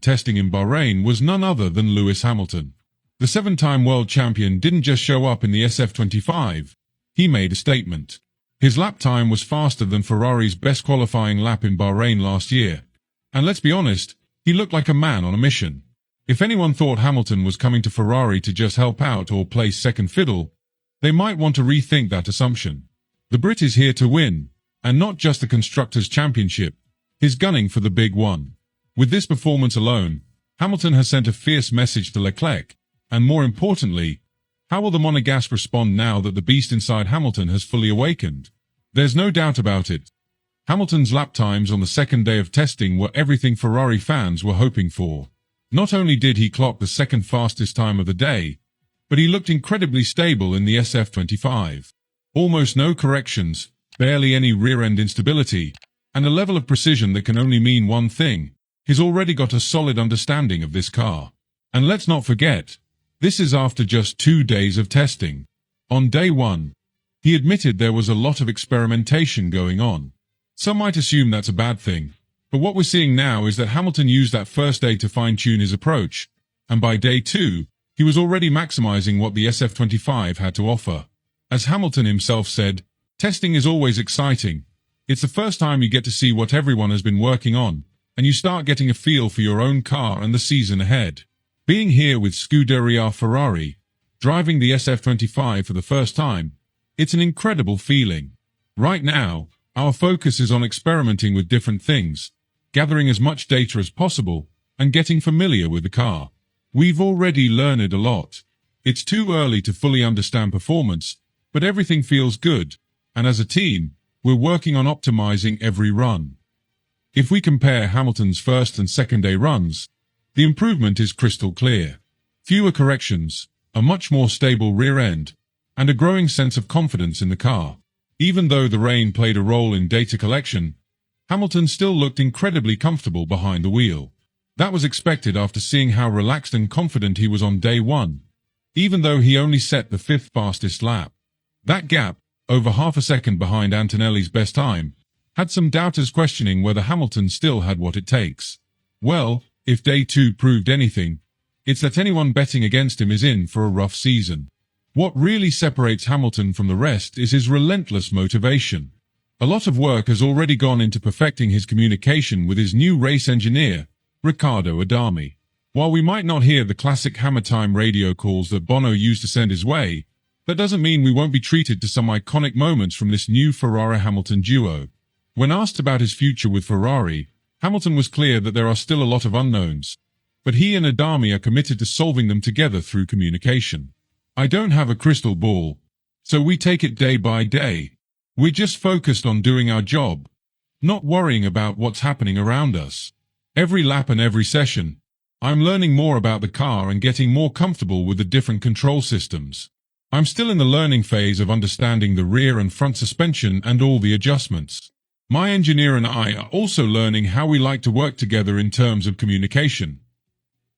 testing in Bahrain was none other than Lewis Hamilton. The seven-time world champion didn't just show up in the SF25, he made a statement. His lap time was faster than Ferrari's best qualifying lap in Bahrain last year. And let's be honest, he looked like a man on a mission. If anyone thought Hamilton was coming to Ferrari to just help out or play second fiddle, they might want to rethink that assumption. The Brit is here to win, and not just the Constructors' Championship. He's gunning for the big one. With this performance alone, Hamilton has sent a fierce message to Leclerc, and more importantly, how will the Monegasque respond now that the beast inside Hamilton has fully awakened? There's no doubt about it. Hamilton's lap times on the second day of testing were everything Ferrari fans were hoping for. Not only did he clock the second fastest time of the day, but he looked incredibly stable in the SF25. Almost no corrections, barely any rear-end instability, and a level of precision that can only mean one thing. He's already got a solid understanding of this car. And let's not forget, this is after just 2 days of testing. On day 1, he admitted there was a lot of experimentation going on. Some might assume that's a bad thing, but what we're seeing now is that Hamilton used that first day to fine-tune his approach, and by day 2, he was already maximizing what the SF25 had to offer. As Hamilton himself said, testing is always exciting. It's the first time you get to see what everyone has been working on, and you start getting a feel for your own car and the season ahead. Being here with Scuderia Ferrari, driving the SF25 for the first time, it's an incredible feeling. Right now, our focus is on experimenting with different things, gathering as much data as possible, and getting familiar with the car. We've already learned a lot. It's too early to fully understand performance, but everything feels good, and as a team, we're working on optimizing every run. If we compare Hamilton's first and second day runs, the improvement is crystal clear. Fewer corrections, a much more stable rear end, and a growing sense of confidence in the car. Even though the rain played a role in data collection, Hamilton still looked incredibly comfortable behind the wheel. That was expected after seeing how relaxed and confident he was on day 1, even though he only set the 5th fastest lap. That gap, over half a second behind Antonelli's best time, had some doubters questioning whether Hamilton still had what it takes. Well, if day 2 proved anything, it's that anyone betting against him is in for a rough season. What really separates Hamilton from the rest is his relentless motivation. A lot of work has already gone into perfecting his communication with his new race engineer, Riccardo Adami. While we might not hear the classic hammer time radio calls that Bono used to send his way, that doesn't mean we won't be treated to some iconic moments from this new Ferrari-Hamilton duo. When asked about his future with Ferrari, Hamilton was clear that there are still a lot of unknowns, but he and Adami are committed to solving them together through communication. I don't have a crystal ball, so we take it day by day. We're just focused on doing our job, not worrying about what's happening around us. Every lap and every session, I'm learning more about the car and getting more comfortable with the different control systems. I'm still in the learning phase of understanding the rear and front suspension and all the adjustments. My engineer and I are also learning how we like to work together in terms of communication.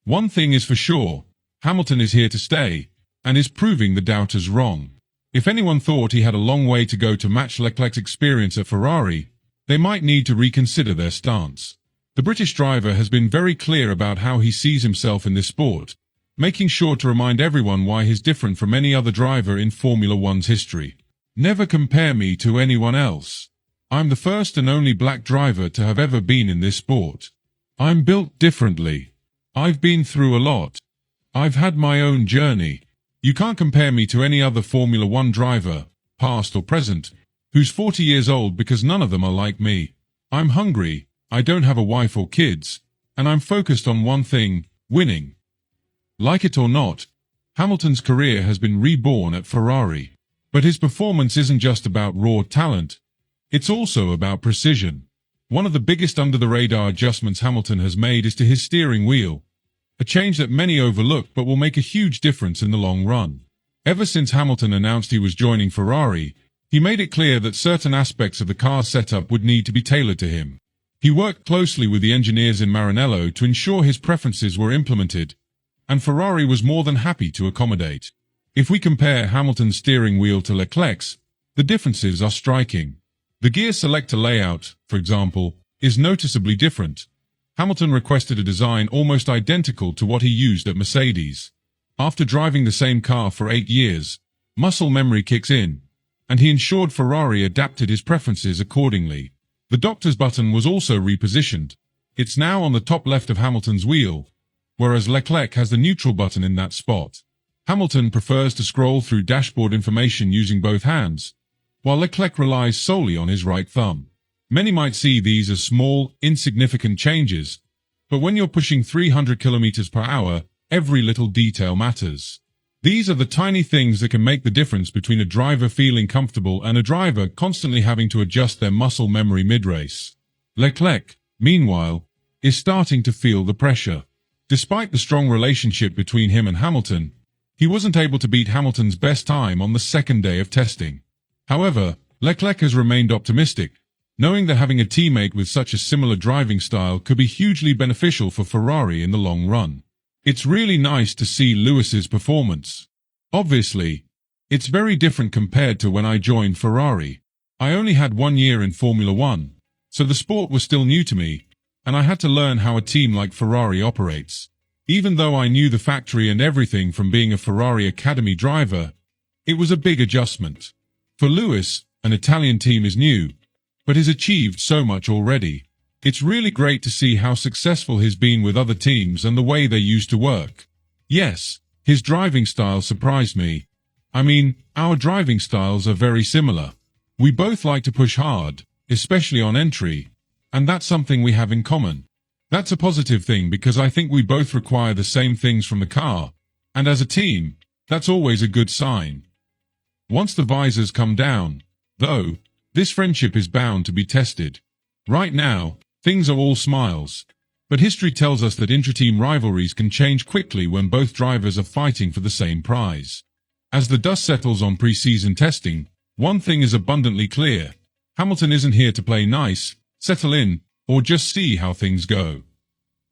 One thing is for sure, Hamilton is here to stay, and is proving the doubters wrong. If anyone thought he had a long way to go to match Leclerc's experience at Ferrari, they might need to reconsider their stance. The British driver has been very clear about how he sees himself in this sport, making sure to remind everyone why he's different from any other driver in Formula One's history. Never compare me to anyone else. I'm the first and only black driver to have ever been in this sport. I'm built differently. I've been through a lot. I've had my own journey. You can't compare me to any other Formula One driver, past or present, who's 40 years old, because none of them are like me. I'm hungry, I don't have a wife or kids, and I'm focused on one thing, winning. Like it or not, Hamilton's career has been reborn at Ferrari. But his performance isn't just about raw talent, it's also about precision. One of the biggest under-the-radar adjustments Hamilton has made is to his steering wheel. A change that many overlook but will make a huge difference in the long run. Ever since Hamilton announced he was joining Ferrari, he made it clear that certain aspects of the car setup would need to be tailored to him. He worked closely with the engineers in Maranello to ensure his preferences were implemented, and Ferrari was more than happy to accommodate. If we compare Hamilton's steering wheel to Leclerc's, the differences are striking. The gear selector layout, for example, is noticeably different. Hamilton requested a design almost identical to what he used at Mercedes. After driving the same car for 8 years, muscle memory kicks in, and he ensured Ferrari adapted his preferences accordingly. The doctor's button was also repositioned. It's now on the top left of Hamilton's wheel, whereas Leclerc has the neutral button in that spot. Hamilton prefers to scroll through dashboard information using both hands, while Leclerc relies solely on his right thumb. Many might see these as small, insignificant changes, but when you're pushing 300 kilometers per hour, every little detail matters. These are the tiny things that can make the difference between a driver feeling comfortable and a driver constantly having to adjust their muscle memory mid-race. Leclerc, meanwhile, is starting to feel the pressure. Despite the strong relationship between him and Hamilton, he wasn't able to beat Hamilton's best time on the second day of testing. However, Leclerc has remained optimistic, knowing that having a teammate with such a similar driving style could be hugely beneficial for Ferrari in the long run. It's really nice to see Lewis's performance. Obviously, it's very different compared to when I joined Ferrari. I only had 1 year in Formula 1, so the sport was still new to me, and I had to learn how a team like Ferrari operates. Even though I knew the factory and everything from being a Ferrari Academy driver, it was a big adjustment. For Lewis, an Italian team is new, but has achieved so much already. It's really great to see how successful he's been with other teams and the way they used to work. Yes, his driving style surprised me. I mean, our driving styles are very similar. We both like to push hard, especially on entry, and that's something we have in common. That's a positive thing because I think we both require the same things from the car, and as a team, that's always a good sign. Once the visors come down, though, this friendship is bound to be tested. Right now, things are all smiles, but history tells us that intra-team rivalries can change quickly when both drivers are fighting for the same prize. As the dust settles on pre-season testing, one thing is abundantly clear. Hamilton isn't here to play nice, settle in, or just see how things go.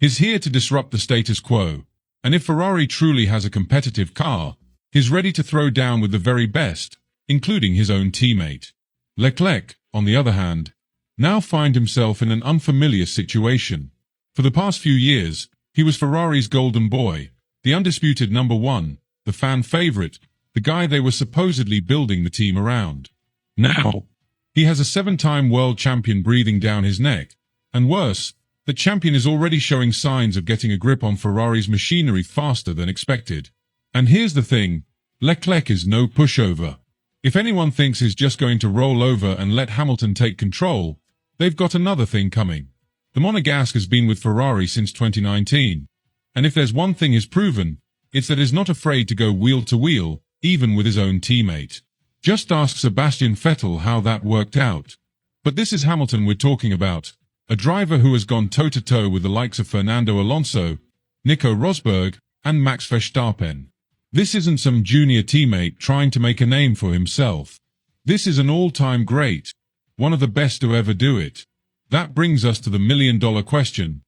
He's here to disrupt the status quo, and if Ferrari truly has a competitive car, he's ready to throw down with the very best, including his own teammate. Leclerc, on the other hand, now finds himself in an unfamiliar situation. For the past few years, he was Ferrari's golden boy, the undisputed number one, the fan favorite, the guy they were supposedly building the team around. Now, he has a 7-time world champion breathing down his neck, and worse, the champion is already showing signs of getting a grip on Ferrari's machinery faster than expected. And here's the thing, Leclerc is no pushover. If anyone thinks he's just going to roll over and let Hamilton take control, they've got another thing coming. The Monegasque has been with Ferrari since 2019, and if there's one thing he's proven, it's that he's not afraid to go wheel to wheel, even with his own teammate. Just ask Sebastian Vettel how that worked out. But this is Hamilton we're talking about, a driver who has gone toe-to-toe with the likes of Fernando Alonso, Nico Rosberg, and Max Verstappen. This isn't some junior teammate trying to make a name for himself. This is an all-time great, one of the best to ever do it. That brings us to the million-dollar question.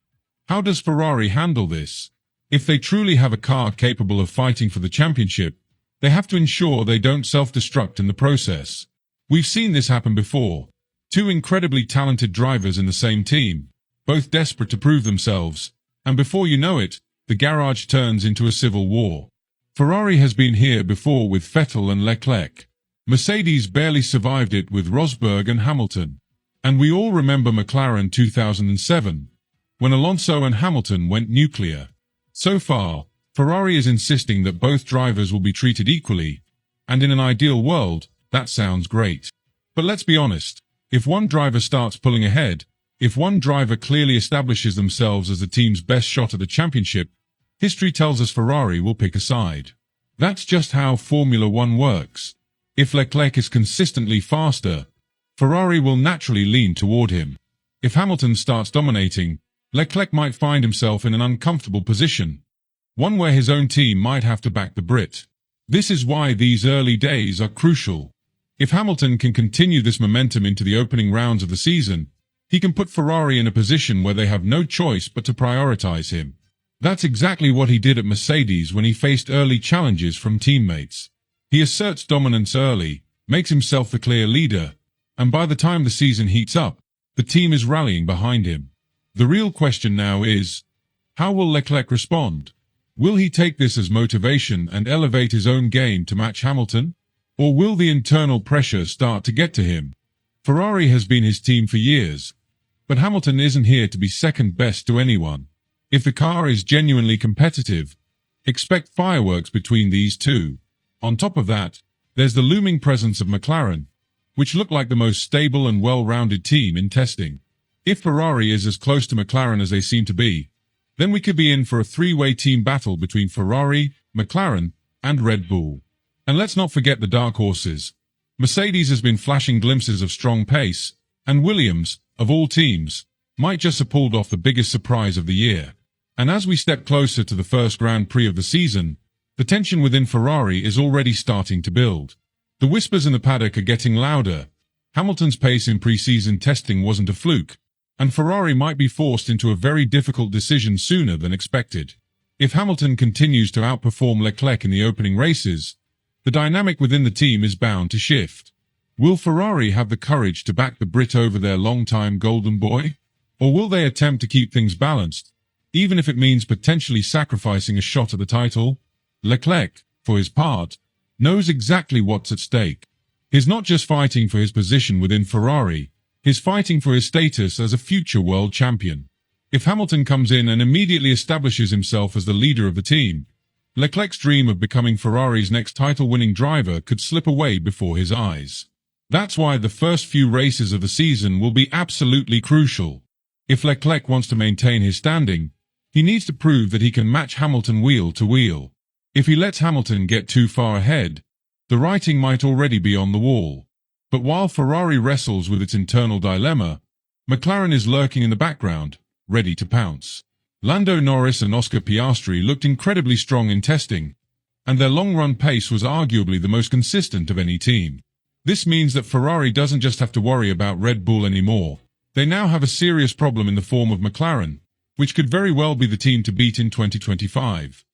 How does Ferrari handle this? If they truly have a car capable of fighting for the championship, they have to ensure they don't self-destruct in the process. We've seen this happen before. Two incredibly talented drivers in the same team, both desperate to prove themselves, and before you know it, the garage turns into a civil war. Ferrari has been here before with Vettel and Leclerc. Mercedes barely survived it with Rosberg and Hamilton. And we all remember McLaren 2007, when Alonso and Hamilton went nuclear. So far, Ferrari is insisting that both drivers will be treated equally, and in an ideal world, that sounds great. But let's be honest, if one driver starts pulling ahead, if one driver clearly establishes themselves as the team's best shot at the championship, history tells us Ferrari will pick a side. That's just how Formula 1 works. If Leclerc is consistently faster, Ferrari will naturally lean toward him. If Hamilton starts dominating, Leclerc might find himself in an uncomfortable position, one where his own team might have to back the Brit. This is why these early days are crucial. If Hamilton can continue this momentum into the opening rounds of the season, he can put Ferrari in a position where they have no choice but to prioritize him. That's exactly what he did at Mercedes when he faced early challenges from teammates. He asserts dominance early, makes himself the clear leader, and by the time the season heats up, the team is rallying behind him. The real question now is, how will Leclerc respond? Will he take this as motivation and elevate his own game to match Hamilton? Or will the internal pressure start to get to him? Ferrari has been his team for years, but Hamilton isn't here to be second best to anyone. If the car is genuinely competitive, expect fireworks between these two. On top of that, there's the looming presence of McLaren, which look like the most stable and well-rounded team in testing. If Ferrari is as close to McLaren as they seem to be, then we could be in for a three-way team battle between Ferrari, McLaren, and Red Bull. And let's not forget the dark horses. Mercedes has been flashing glimpses of strong pace, and Williams, of all teams, might just have pulled off the biggest surprise of the year. And as we step closer to the first Grand Prix of the season, the tension within Ferrari is already starting to build. The whispers in the paddock are getting louder. Hamilton's pace in pre-season testing wasn't a fluke, and Ferrari might be forced into a very difficult decision sooner than expected. If Hamilton continues to outperform Leclerc in the opening races, the dynamic within the team is bound to shift. Will Ferrari have the courage to back the Brit over their long-time golden boy? Or will they attempt to keep things balanced, even if it means potentially sacrificing a shot at the title? Leclerc, for his part, knows exactly what's at stake. He's not just fighting for his position within Ferrari, he's fighting for his status as a future world champion. If Hamilton comes in and immediately establishes himself as the leader of the team, Leclerc's dream of becoming Ferrari's next title-winning driver could slip away before his eyes. That's why the first few races of the season will be absolutely crucial. If Leclerc wants to maintain his standing, he needs to prove that he can match Hamilton wheel to wheel. If he lets Hamilton get too far ahead, the writing might already be on the wall. But while Ferrari wrestles with its internal dilemma, McLaren is lurking in the background, ready to pounce. Lando Norris and Oscar Piastri looked incredibly strong in testing, and their long-run pace was arguably the most consistent of any team. This means that Ferrari doesn't just have to worry about Red Bull anymore. They now have a serious problem in the form of McLaren, which could very well be the team to beat in 2025.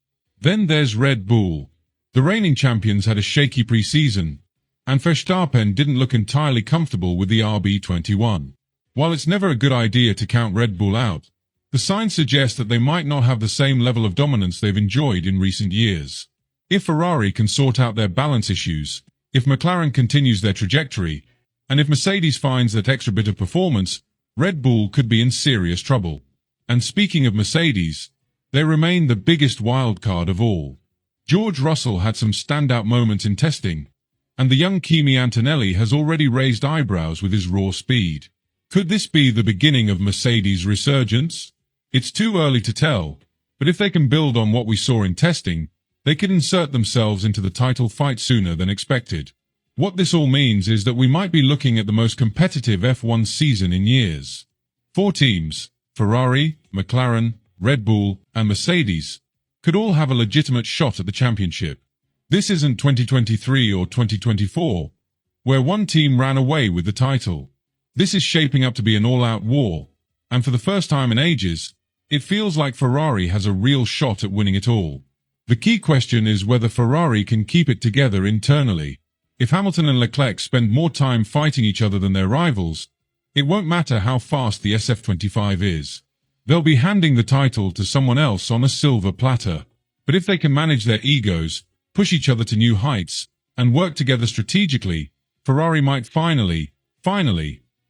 Then there's Red Bull. The reigning champions had a shaky pre-season, and Verstappen didn't look entirely comfortable with the RB21. While it's never a good idea to count Red Bull out, the signs suggest that they might not have the same level of dominance they've enjoyed in recent years. If Ferrari can sort out their balance issues, if McLaren continues their trajectory, and if Mercedes finds that extra bit of performance, Red Bull could be in serious trouble. And speaking of Mercedes, they remain the biggest wildcard of all. George Russell had some standout moments in testing, and the young Kimi Antonelli has already raised eyebrows with his raw speed. Could this be the beginning of Mercedes' resurgence? It's too early to tell, but if they can build on what we saw in testing, they could insert themselves into the title fight sooner than expected. What this all means is that we might be looking at the most competitive F1 season in years. 4 teams, Ferrari, McLaren, Red Bull, and Mercedes, could all have a legitimate shot at the championship. This isn't 2023 or 2024, where one team ran away with the title. This is shaping up to be an all-out war, and for the first time in ages, it feels like Ferrari has a real shot at winning it all. The key question is whether Ferrari can keep it together internally. If Hamilton and Leclerc spend more time fighting each other than their rivals, it won't matter how fast the SF25 is. They'll be handing the title to someone else on a silver platter. But if they can manage their egos, push each other to new heights, and work together strategically, Ferrari might finally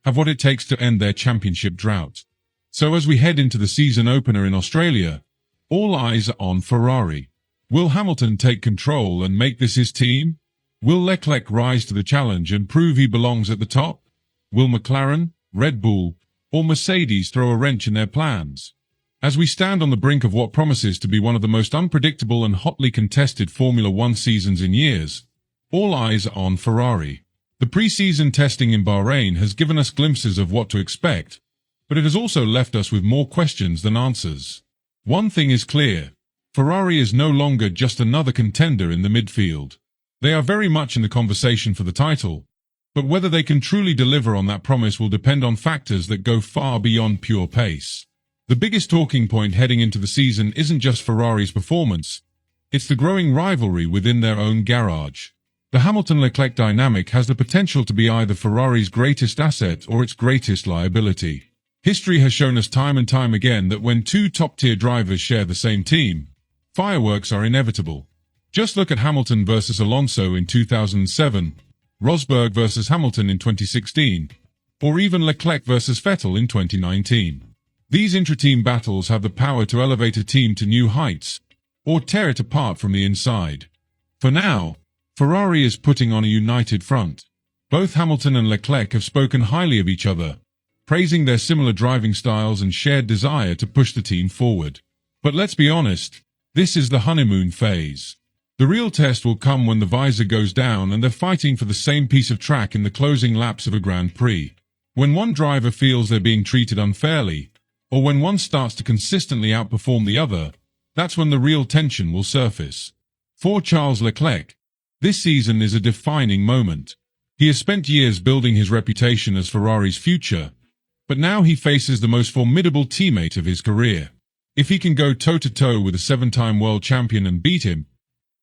have what it takes to end their championship drought. So as we head into the season opener in Australia, all eyes are on Ferrari. Will Hamilton take control and make this his team? Will Leclerc rise to the challenge and prove he belongs at the top? Will McLaren, Red Bull, or Mercedes throw a wrench in their plans? As we stand on the brink of what promises to be one of the most unpredictable and hotly contested Formula One seasons in years, all eyes are on Ferrari. The pre-season testing in Bahrain has given us glimpses of what to expect, but it has also left us with more questions than answers. One thing is clear: Ferrari is no longer just another contender in the midfield. They are very much in the conversation for the title, but whether they can truly deliver on that promise will depend on factors that go far beyond pure pace. The biggest talking point heading into the season isn't just Ferrari's performance, it's the growing rivalry within their own garage. The Hamilton-Leclerc dynamic has the potential to be either Ferrari's greatest asset or its greatest liability. History has shown us time and time again that when two top-tier drivers share the same team, fireworks are inevitable. Just look at Hamilton versus Alonso in 2007, Rosberg versus Hamilton in 2016, or even Leclerc versus Vettel in 2019. These intra-team battles have the power to elevate a team to new heights, or tear it apart from the inside. For now, Ferrari is putting on a united front. Both Hamilton and Leclerc have spoken highly of each other, praising their similar driving styles and shared desire to push the team forward. But let's be honest, this is the honeymoon phase. The real test will come when the visor goes down and they're fighting for the same piece of track in the closing laps of a Grand Prix. When one driver feels they're being treated unfairly, or when one starts to consistently outperform the other, that's when the real tension will surface. For Charles Leclerc, this season is a defining moment. He has spent years building his reputation as Ferrari's future, but now he faces the most formidable teammate of his career. If he can go toe-to-toe with a seven-time world champion and beat him,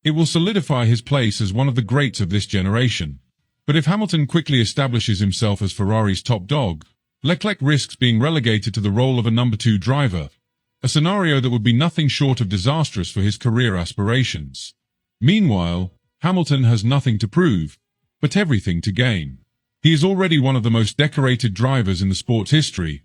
it will solidify his place as one of the greats of this generation. But if Hamilton quickly establishes himself as Ferrari's top dog, Leclerc risks being relegated to the role of a number 2 driver, a scenario that would be nothing short of disastrous for his career aspirations. Meanwhile, Hamilton has nothing to prove, but everything to gain. He is already one of the most decorated drivers in the sport's history,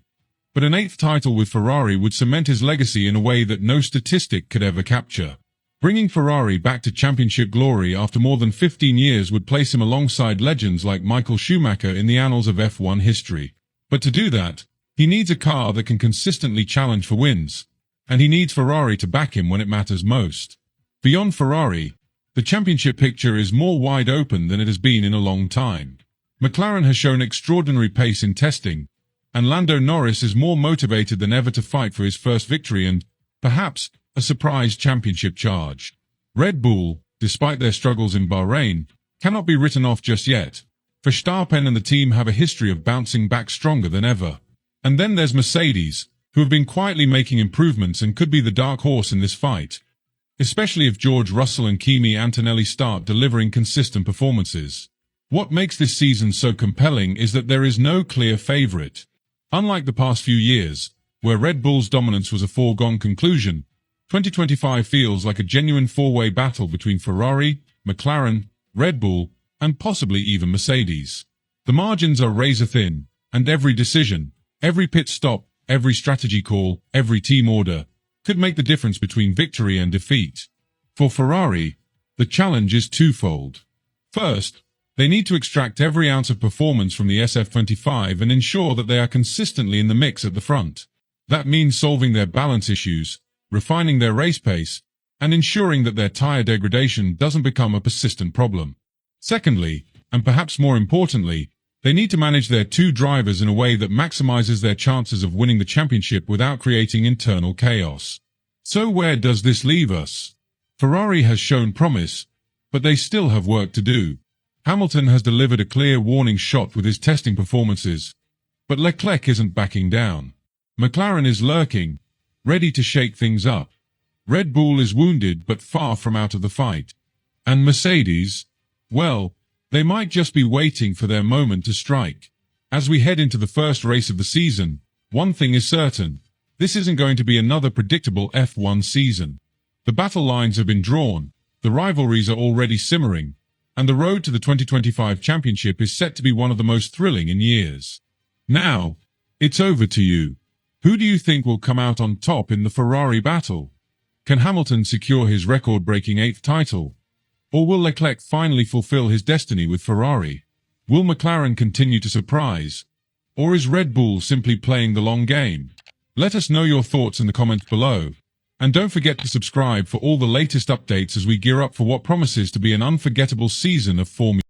but an 8th title with Ferrari would cement his legacy in a way that no statistic could ever capture. Bringing Ferrari back to championship glory after more than 15 years would place him alongside legends like Michael Schumacher in the annals of F1 history. But to do that, he needs a car that can consistently challenge for wins, and he needs Ferrari to back him when it matters most. Beyond Ferrari, the championship picture is more wide open than it has been in a long time. McLaren has shown extraordinary pace in testing, and Lando Norris is more motivated than ever to fight for his first victory and, perhaps, a surprise championship charge. Red Bull, despite their struggles in Bahrain, cannot be written off just yet. Verstappen and the team have a history of bouncing back stronger than ever. And then there's Mercedes, who have been quietly making improvements and could be the dark horse in this fight, especially if George Russell and Kimi Antonelli start delivering consistent performances. What makes this season so compelling is that there is no clear favorite. Unlike the past few years, where Red Bull's dominance was a foregone conclusion, 2025 feels like a genuine four-way battle between Ferrari, McLaren, Red Bull, and possibly even Mercedes. The margins are razor-thin, and every decision, every pit stop, every strategy call, every team order, could make the difference between victory and defeat. For Ferrari, the challenge is twofold. First, they need to extract every ounce of performance from the SF25 and ensure that they are consistently in the mix at the front. That means solving their balance issues, refining their race pace, and ensuring that their tire degradation doesn't become a persistent problem. Secondly, and perhaps more importantly, they need to manage their 2 drivers in a way that maximizes their chances of winning the championship without creating internal chaos. So where does this leave us? Ferrari has shown promise, but they still have work to do. Hamilton has delivered a clear warning shot with his testing performances, but Leclerc isn't backing down. McLaren is lurking, ready to shake things up. Red Bull is wounded but far from out of the fight. And Mercedes, well, they might just be waiting for their moment to strike. As we head into the first race of the season, one thing is certain. This isn't going to be another predictable F1 season. The battle lines have been drawn, the rivalries are already simmering, and the road to the 2025 championship is set to be one of the most thrilling in years. Now, it's over to you. Who do you think will come out on top in the Ferrari battle? Can Hamilton secure his record-breaking 8th title? Or will Leclerc finally fulfill his destiny with Ferrari? Will McLaren continue to surprise? Or is Red Bull simply playing the long game? Let us know your thoughts in the comments below. And don't forget to subscribe for all the latest updates as we gear up for what promises to be an unforgettable season of Formula